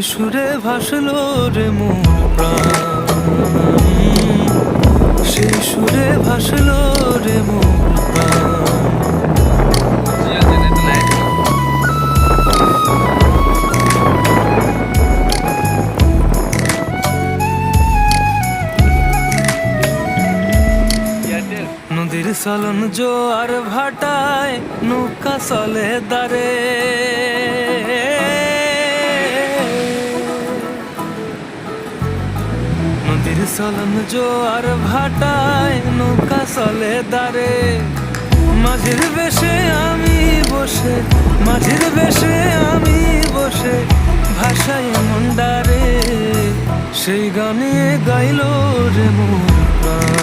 সুরে ভাসলো রে মোর প্রাণ, সেই সুরে ভাসলো রে মোর প্রাণ। নদীর চলন জোয়ার ভাটায় নৌকা চলে দারে, নদীর চলন জোয়ার ভাটায় নৌকা চলে দারে। মাঝির বেশে আমি বসে, মাঝির বেশে আমি বসে ভাষায় মন্ডারে, সেই গানে গাইলো রে মোর প্রাণ।